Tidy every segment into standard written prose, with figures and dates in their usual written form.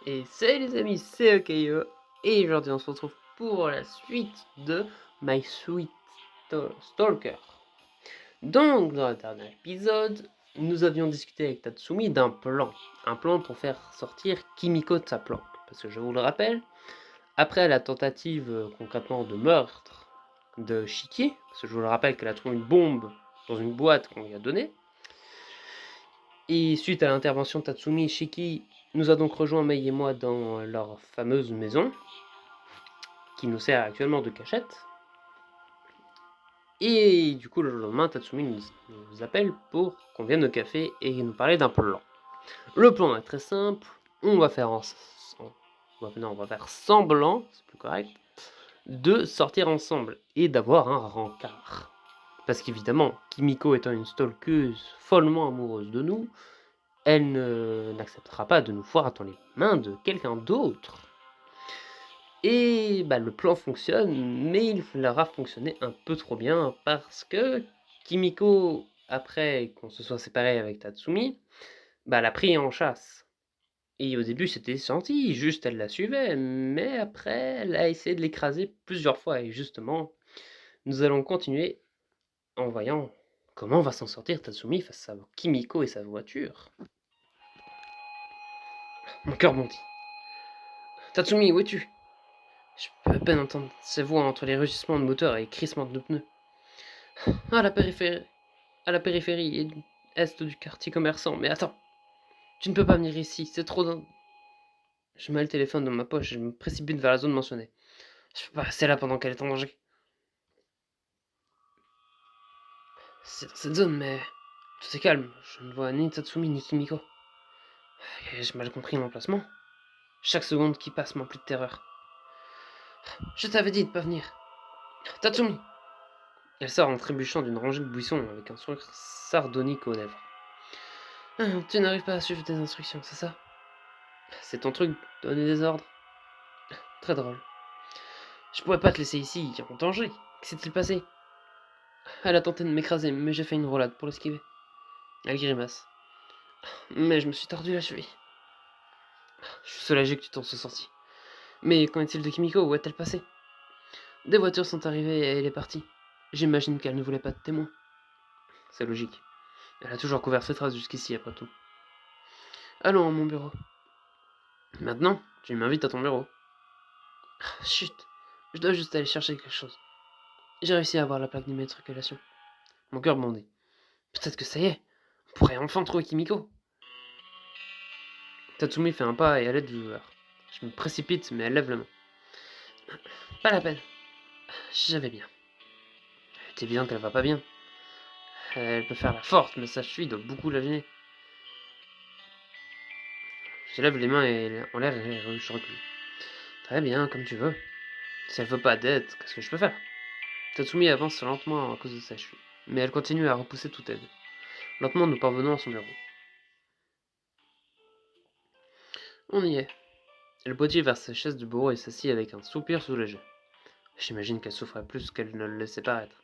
Et salut les amis, c'est Okayo, et aujourd'hui on se retrouve pour la suite de My Sweet Stalker. Donc dans le dernier épisode, nous avions discuté avec Tatsumi d'un plan. Un plan pour faire sortir Kimiko de sa planque. Parce que je vous le rappelle, après la tentative concrètement de meurtre de Shiki, parce que je vous le rappelle qu'elle a trouvé une bombe dans une boîte qu'on lui a donnée, et suite à l'intervention de Tatsumi, Shiki nous a donc rejoint Mei et moi dans leur fameuse maison, qui nous sert actuellement de cachette. Et du coup, le lendemain, Tatsumi nous appelle pour qu'on vienne au café et nous parler d'un plan. Le plan est très simple. On va faire on va faire semblant, c'est plus correct, de sortir ensemble et d'avoir un rencard. Parce qu'évidemment, Kimiko étant une stalkeuse follement amoureuse de nous, elle n'acceptera pas de nous voir dans les mains de quelqu'un d'autre. Et le plan fonctionne, mais il aura fonctionné un peu trop bien parce que Kimiko, après qu'on se soit séparé avec Tatsumi, l'a pris en chasse. Et au début c'était gentil, juste elle la suivait, mais après elle a essayé de l'écraser plusieurs fois. Et justement, nous allons continuer en voyant comment va s'en sortir Tatsumi face à Kimiko et sa voiture. Mon cœur bondit. Tatsumi, où es-tu? Je peux à peine entendre ses voix entre les rugissements de moteur et les crissements de pneus. À la périphérie est du quartier commerçant. Mais attends, tu ne peux pas venir ici, c'est trop d'un... Je mets le téléphone dans ma poche et je me précipite vers la zone mentionnée. Je peux pas rester là pendant qu'elle est en danger. C'est dans cette zone, mais tout est calme. Je ne vois ni Tatsumi ni Kimiko. Ai-je mal compris l'emplacement? Chaque seconde qui passe m'emplit de terreur. Je t'avais dit de pas venir. Tatsumi! Elle sort en trébuchant d'une rangée de buissons avec un sourire sardonique aux lèvres. Tu n'arrives pas à suivre tes instructions, c'est ça? C'est ton truc, donner des ordres? Très drôle. Je pourrais pas te laisser ici, en danger. Que s'est-il passé? Elle a tenté de m'écraser, mais j'ai fait une roulade pour l'esquiver. Elle grimace. Mais je me suis tordu la cheville. Je suis soulagé que tu t'en sois sorti. Mais qu'en est-il de Kimiko? Où est-elle passée? Des voitures sont arrivées et elle est partie. J'imagine qu'elle ne voulait pas de témoin. C'est logique. Elle a toujours couvert ses traces jusqu'ici, après tout. Allons à mon bureau. Maintenant, tu m'invites à ton bureau. Chut, je dois juste aller chercher quelque chose. J'ai réussi à avoir la plaque d'immatriculation. Mon cœur bondit. Peut-être que ça y est, on pourrait enfin trouver Kimiko. Tatsumi fait un pas et à l'aide du joueur. Je me précipite, mais elle lève la main. Pas la peine. J'avais bien. C'est évident qu'elle va pas bien. Elle peut faire la forte, mais sa cheville doit beaucoup la gêner. Je lève les mains en l'air et je recule. Très bien, comme tu veux. Si elle veut pas d'aide, qu'est-ce que je peux faire? Tatsumi avance lentement à cause de sa cheville, mais elle continue à repousser toute aide. Lentement, nous parvenons à son bureau. On y est. Elle bondit vers sa chaise de bureau et s'assit avec un soupir soulagé. J'imagine qu'elle souffrait plus qu'elle ne le laissait paraître.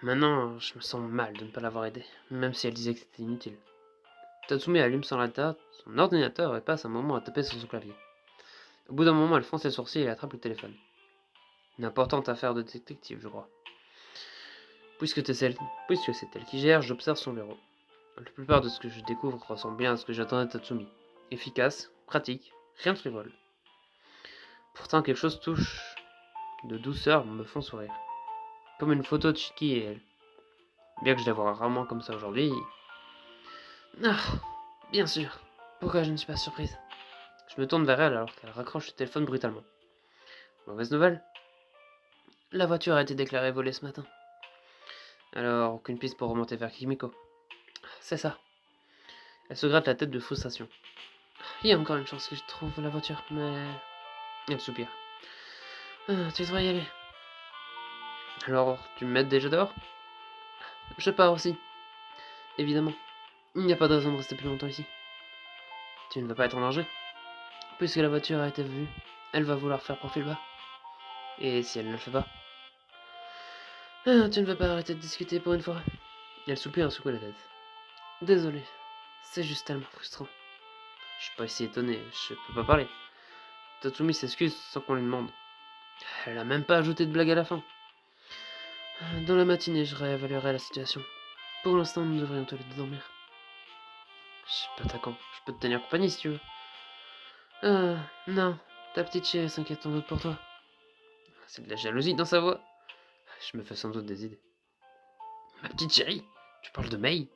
Maintenant, je me sens mal de ne pas l'avoir aidée, même si elle disait que c'était inutile. Tatsumi allume son ordinateur et passe un moment à taper sur son clavier. Au bout d'un moment, elle fronce les sourcils et attrape le téléphone. Une importante affaire de détective, je crois. Puisque c'est elle qui gère, j'observe son bureau. La plupart de ce que je découvre ressemble bien à ce que j'attendais de Tatsumi. Efficace, pratique, rien de frivole. Pourtant, quelque chose touche de douceur me font sourire. Comme une photo de Shiki et elle. Bien que je la vois rarement comme ça aujourd'hui. Ah, bien sûr. Pourquoi je ne suis pas surprise? Je me tourne vers elle alors qu'elle raccroche le téléphone brutalement. Mauvaise nouvelle? La voiture a été déclarée volée ce matin. Alors, aucune piste pour remonter vers Kimiko. C'est ça. Elle se gratte la tête de frustration. Il y a encore une chance que je trouve la voiture, mais... Elle soupire. Tu devrais y aller. Alors, tu me mets déjà dehors? Je pars aussi. Évidemment. Il n'y a pas de raison de rester plus longtemps ici. Tu ne vas pas être en danger? Puisque la voiture a été vue, elle va vouloir faire profil bas. Et si elle ne le fait pas? Tu ne veux pas arrêter de discuter pour une fois? Elle soupire et secoue la tête. Désolé, c'est juste tellement frustrant. Je suis pas si étonné, je peux pas parler. Tatsumi s'excuse sans qu'on lui demande. Elle a même pas ajouté de blague à la fin. Dans la matinée, je réévaluerai la situation. Pour l'instant, nous devrions tous les deux dormir. Je sais pas t'as quand. Je peux te tenir compagnie si tu veux. Non. Ta petite chérie s'inquiète sans doute pour toi. C'est de la jalousie dans sa voix. Je me fais sans doute des idées. Ma petite chérie, tu parles de Mei?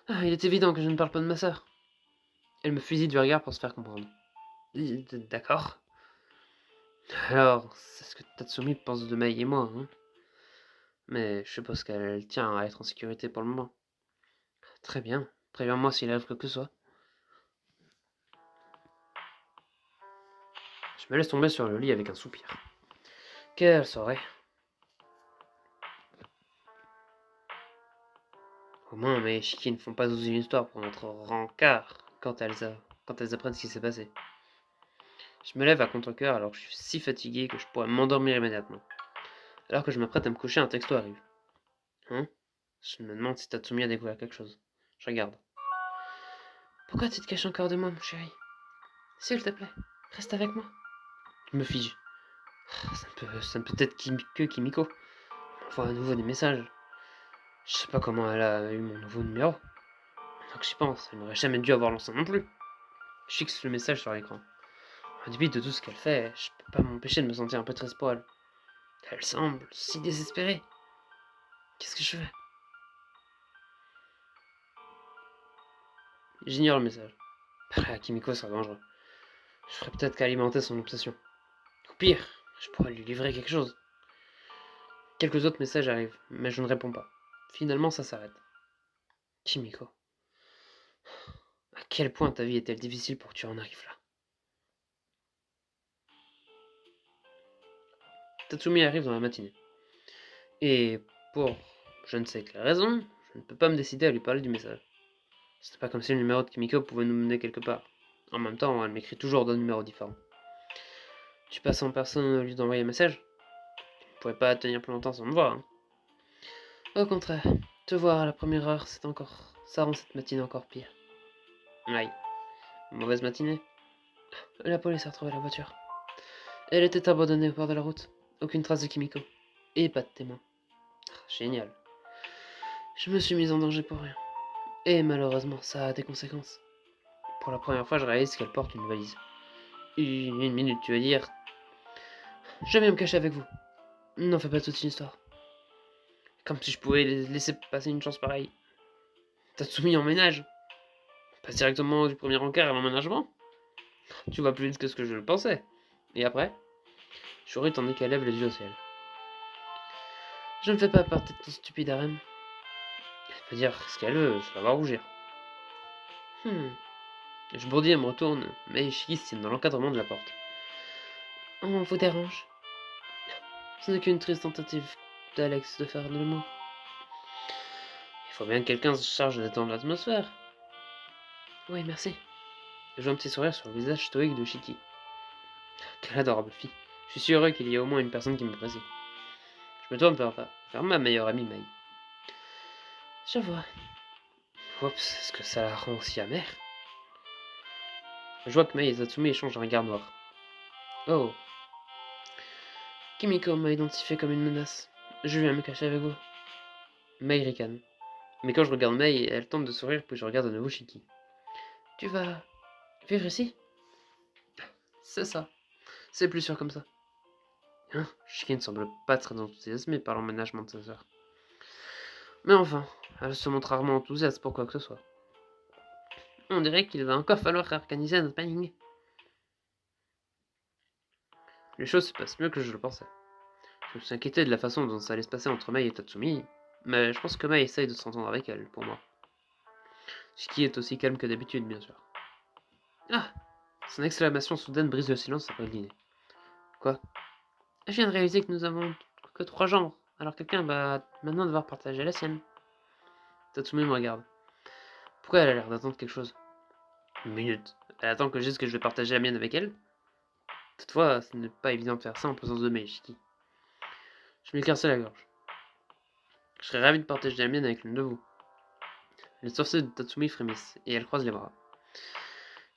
Il est évident que je ne parle pas de ma sœur. Elle me fusille du regard pour se faire comprendre. D'accord. Alors, c'est ce que Tatsumi pense de Mei et moi, hein. Mais je suppose qu'elle tient à être en sécurité pour le moment. Très bien. Préviens-moi s'il arrive quoi que ce soit. Je me laisse tomber sur le lit avec un soupir. Quelle soirée. Au moins, mes Shiki ne font pas oser une histoire pour notre rencard quand elles apprennent ce qui s'est passé. Je me lève à contre-cœur alors que je suis si fatigué que je pourrais m'endormir immédiatement. Alors que je m'apprête à me coucher, un texto arrive. Hein? Je me demande si Tatsumi a découvert quelque chose. Je regarde. Pourquoi tu te caches encore de moi, mon chéri? S'il te plaît, reste avec moi. Je me fige. Ça ne peut être que Kimiko. Elle m'envoie à nouveau des messages. Je sais pas comment elle a eu mon nouveau numéro. Maintenant que j'y pense, elle n'aurait jamais dû avoir lancé non plus. Je fixe le message sur l'écran. En dépit de tout ce qu'elle fait, je peux pas m'empêcher de me sentir un peu triste pour elle. Elle semble si désespérée. Qu'est-ce que je fais? J'ignore le message. Parler à Kimiko serait dangereux. Je ferais peut-être qu'alimenter son obsession. Au pire, je pourrais lui livrer quelque chose. Quelques autres messages arrivent, mais je ne réponds pas. Finalement, ça s'arrête. Kimiko. À quel point ta vie est-elle difficile pour que tu en arrives là? Tatsumi arrive dans la matinée. Et pour je ne sais quelle raison, je ne peux pas me décider à lui parler du message. C'est pas comme si le numéro de Kimiko pouvait nous mener quelque part. En même temps, elle m'écrit toujours d'un numéro différent. Tu passes en personne au lieu d'envoyer un message? Tu ne pourrais pas tenir plus longtemps sans me voir, hein. Au contraire, te voir à la première heure, ça rend cette matinée encore pire. Aïe, mauvaise matinée. La police a retrouvé la voiture. Elle était abandonnée au bord de la route. Aucune trace de Kimiko. Et pas de témoin. Génial. Je me suis mise en danger pour rien. Et malheureusement, ça a des conséquences. Pour la première fois, je réalise qu'elle porte une valise. Une minute, tu veux dire? Je viens me cacher avec vous. N'en fais pas toute une histoire. Comme si je pouvais laisser passer une chance pareille. Tatsumi emménage. Passe directement du premier encart à l'emménagement. Tu vas plus vite que ce que je le pensais. Et après? Je souris tandis qu'elle lève les yeux au ciel. Je ne fais pas partie de ton stupide harem. Elle peut dire ce qu'elle veut, je la vois rougir. Je bourdis et me retourne, mais Ishiki se tient dans l'encadrement de la porte. On vous dérange? Ce n'est qu'une triste tentative d'Alex de faire de l'amour. Il faut bien que quelqu'un se charge de détendre l'atmosphère. Oui, merci. Je vois un petit sourire sur le visage stoïque de Shiki. Quelle adorable fille. Je suis si heureux qu'il y ait au moins une personne qui m'apprécie. Je me tourne vers ma meilleure amie Mai. Je vois. Oups, est-ce que ça la rend aussi amère? Je vois que Mai et Tatsumi échangent un regard noir. Oh. Kimiko m'a identifié comme une menace. Je viens me cacher avec vous. Mai ricane. Mais quand je regarde Mai, elle tente de sourire, puis je regarde à nouveau Shiki. Tu vas vivre ici? C'est ça. C'est plus sûr comme ça. Hein? Shiki ne semble pas très enthousiasmé par l'emménagement de sa sœur. Mais enfin, elle se montre rarement enthousiaste pour quoi que ce soit. On dirait qu'il va encore falloir réorganiser notre planning. Les choses se passent mieux que je le pensais. Je me suis inquiété de la façon dont ça allait se passer entre Mai et Tatsumi, mais je pense que Mai essaye de s'entendre avec elle, pour moi. Shiki est aussi calme que d'habitude, bien sûr. Ah! Son exclamation soudaine brise le silence après le dîner. Quoi? Je viens de réaliser que nous avons que 3 chambres, alors quelqu'un va maintenant devoir partager la sienne. Tatsumi me regarde. Pourquoi elle a l'air d'attendre quelque chose? Une minute. Elle attend que je dise que je vais partager la mienne avec elle? Toutefois, ce n'est pas évident de faire ça en présence de Mei et Shiki. Je m'éclaircis la gorge. Je serais ravi de partager la mienne avec l'une de vous. Les sourcils de Tatsumi frémissent, et elle croise les bras.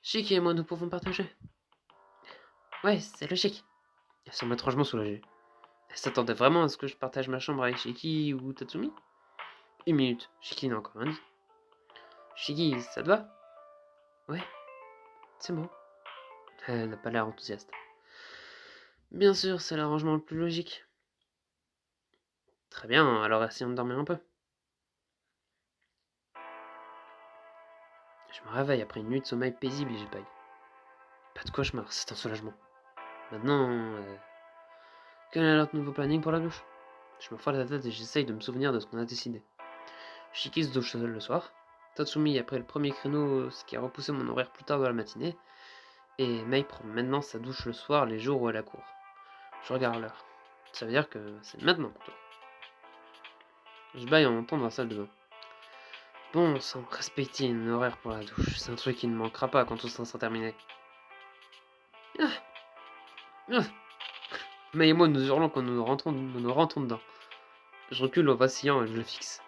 Shiki et moi, nous pouvons partager. Ouais, c'est logique. Elle semble étrangement soulagée. Elle s'attendait vraiment à ce que je partage ma chambre avec Shiki ou Tatsumi? Une minute, Shiki n'a encore rien dit. Shiki, ça te va? Ouais, c'est bon. Elle n'a pas l'air enthousiaste. Bien sûr, c'est l'arrangement le plus logique. Très bien, alors essayons de dormir un peu. Je me réveille après une nuit de sommeil paisible et j'épaille. Pas de cauchemar, c'est un soulagement. Maintenant, quel est notre nouveau planning pour la douche? Je me frotte la tête et j'essaye de me souvenir de ce qu'on a décidé. Shiki se douche seul le soir. Tatsumi après le premier créneau, ce qui a repoussé mon horaire plus tard dans la matinée. Et Mei prend maintenant sa douche le soir les jours où elle court. Je regarde l'heure. Ça veut dire que c'est maintenant plutôt. Je baille en montant dans la salle de bain. Bon sang, respecter une horaire pour la douche, c'est un truc qui ne manquera pas quand tout ça sera terminé. Ah, ah. Mei et moi nous hurlons quand nous rentrons dedans. Je recule en vacillant et je le fixe.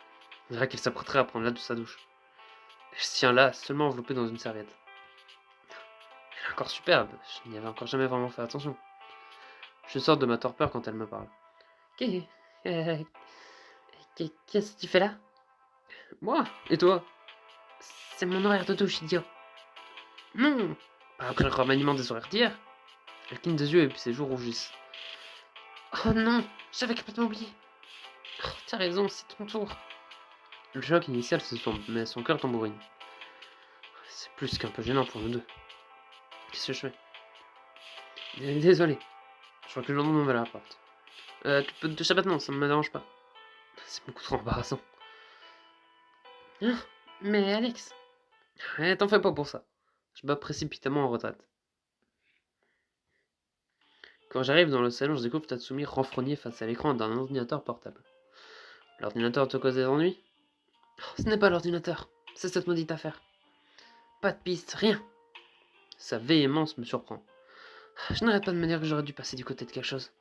On dirait qu'elle s'apprêterait à prendre là de sa douche. Elle se tient là, seulement enveloppée dans une serviette. Elle est encore superbe, je n'y avais encore jamais vraiment fait attention. Je sors de ma torpeur quand elle me parle. Euh, Qu'est-ce que tu fais là? Moi? Et toi? C'est mon horaire de douche, idiot. Non! Pas après le remaniement des horaires d'hier. Elle cligne des yeux et puis ses joues rougissent. Oh non! J'avais complètement oublié. Oh, t'as raison, c'est ton tour. Le choc initial se sombre, mais son cœur tambourine. C'est plus qu'un peu gênant pour nous deux. Qu'est-ce que je fais? Désolé. Je recule lentement vers la porte. Tu peux te toucher maintenant, ça ne me dérange pas. C'est beaucoup trop embarrassant. Hein? Mais Alex... T'en fais pas pour ça. Je bats précipitamment en retraite. Quand j'arrive dans le salon, je découvre Tatsumi renfrogné face à l'écran d'un ordinateur portable. L'ordinateur te cause des ennuis? Ce n'est pas l'ordinateur, c'est cette maudite affaire. Pas de piste, rien. Sa véhémence me surprend. Je n'arrête pas de me dire que j'aurais dû passer du côté de quelque chose.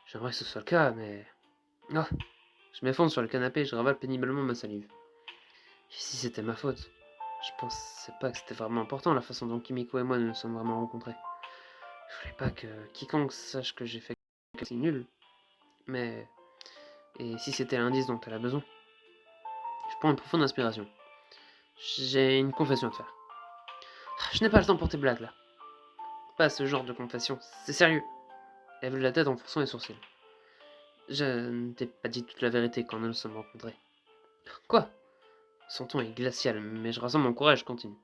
J'aimerais que ce soit le cas, mais... Oh. Je m'effondre sur le canapé et je ravale péniblement ma salive. Et si c'était ma faute? Je pensais pas que c'était vraiment important la façon dont Kimiko et moi nous sommes vraiment rencontrés. Je voulais pas que quiconque sache que j'ai fait quelque chose de nul. Mais... Et si c'était l'indice dont elle a besoin? Je prends une profonde inspiration. J'ai une confession à te faire. Je n'ai pas le temps pour tes blagues là. Pas ce genre de confession, c'est sérieux. Elle lève la tête en fronçant les sourcils. Je ne t'ai pas dit toute la vérité quand nous nous sommes rencontrés. Quoi? Son ton est glacial, mais je ressens mon courage, continue.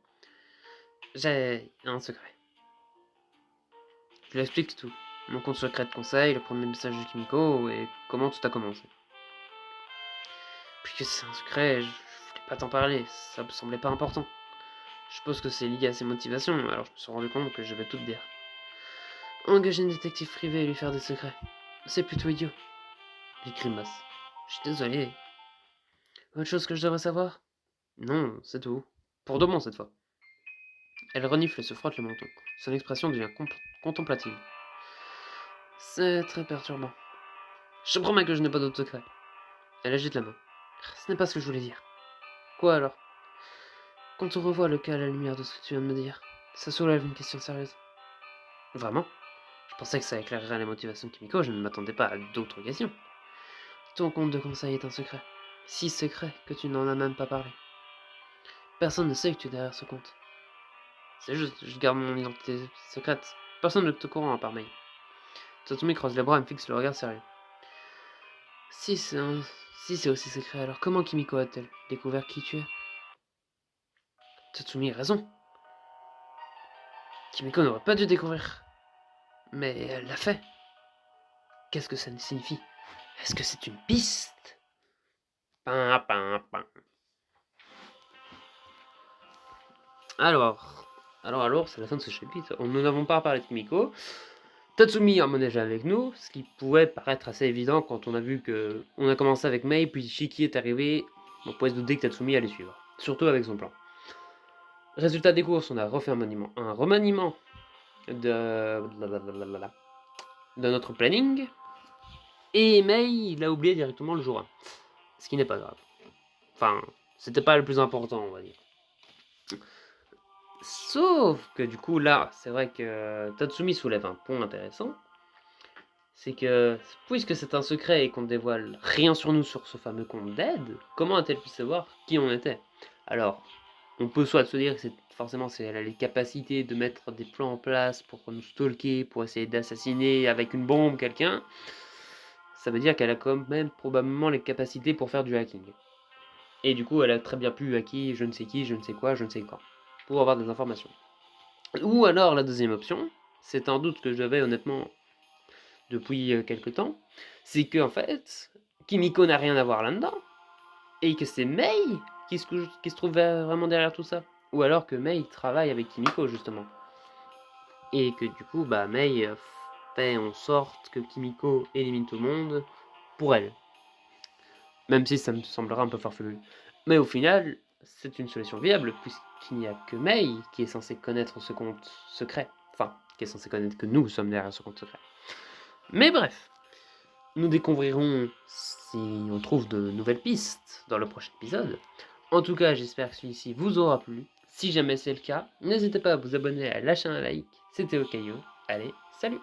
J'ai un secret. Je lui explique tout. Mon compte secret de conseil, le premier message de Kimiko et comment tout a commencé. Puisque c'est un secret, je voulais pas t'en parler, ça me semblait pas important. Je suppose que c'est lié à ses motivations, alors je me suis rendu compte que je vais tout te dire. Engager une détective privée et lui faire des secrets. C'est plutôt idiot. Il grimace. Je suis désolé. Autre chose que je devrais savoir? Non, c'est tout. Pour de bon cette fois. Elle renifle et se frotte le menton. Son expression devient contemplative. C'est très perturbant. Je te promets que je n'ai pas d'autre secret. Elle agite la main. Ce n'est pas ce que je voulais dire. Quoi alors? Quand on revoit le cas à la lumière de ce que tu viens de me dire, ça soulève une question sérieuse. Vraiment? Je pensais que ça éclairerait les motivations de Kimiko, je ne m'attendais pas à d'autres questions. Ton compte de conseil est un secret. Si secret que tu n'en as même pas parlé. Personne ne sait que tu es derrière ce compte. C'est juste, je garde mon identité secrète. Personne ne te courant à part Mei. Tatsumi croise les bras et me fixe le regard sérieux. Si c'est aussi secret, alors comment Kimiko a-t-elle découvert qui tu es? Tatsumi a raison. Kimiko n'aurait pas dû découvrir. Mais elle l'a fait. Qu'est-ce que ça signifie? Est-ce que c'est une piste? Pin, pin, pin. Alors, c'est la fin de ce chapitre. Nous n'avons pas parlé de Kimiko. Tatsumi emménage avec nous, ce qui pouvait paraître assez évident quand on a vu que on a commencé avec Mei, puis Shiki est arrivé. On pouvait se douter que Tatsumi allait suivre, surtout avec son plan. Résultat des courses, on a refait un remaniement de notre planning, et Mei, il a oublié directement le jour 1, ce qui n'est pas grave. Enfin, c'était pas le plus important, on va dire. Sauf que du coup, là, c'est vrai que Tatsumi soulève un point intéressant. C'est que, puisque c'est un secret et qu'on ne dévoile rien sur nous sur ce fameux compte d'aide, comment a-t-elle pu savoir qui on était? Alors, on peut soit se dire que forcément elle a les capacités de mettre des plans en place pour nous stalker, pour essayer d'assassiner avec une bombe quelqu'un. Ça veut dire qu'elle a quand même probablement les capacités pour faire du hacking. Et du coup, elle a très bien pu hacker je ne sais qui, je ne sais quoi, je ne sais quand, pour avoir des informations. Ou alors la deuxième option, c'est un doute que j'avais honnêtement depuis quelques temps, c'est que en fait, Kimiko n'a rien à voir là-dedans, et que c'est Mei qui se trouve vraiment derrière tout ça. Ou alors que Mei travaille avec Kimiko justement. Et que du coup, bah Mei fait en sorte que Kimiko élimine tout le monde pour elle. Même si ça me semblera un peu farfelu. Mais au final, c'est une solution viable, puisqu'il n'y a que Mei qui est censé connaître ce compte secret. Enfin, qui est censé connaître que nous sommes derrière ce compte secret. Mais bref, nous découvrirons si on trouve de nouvelles pistes dans le prochain épisode. En tout cas, j'espère que celui-ci vous aura plu. Si jamais c'est le cas, n'hésitez pas à vous abonner, à lâcher un like. C'était Okayo. Allez, salut!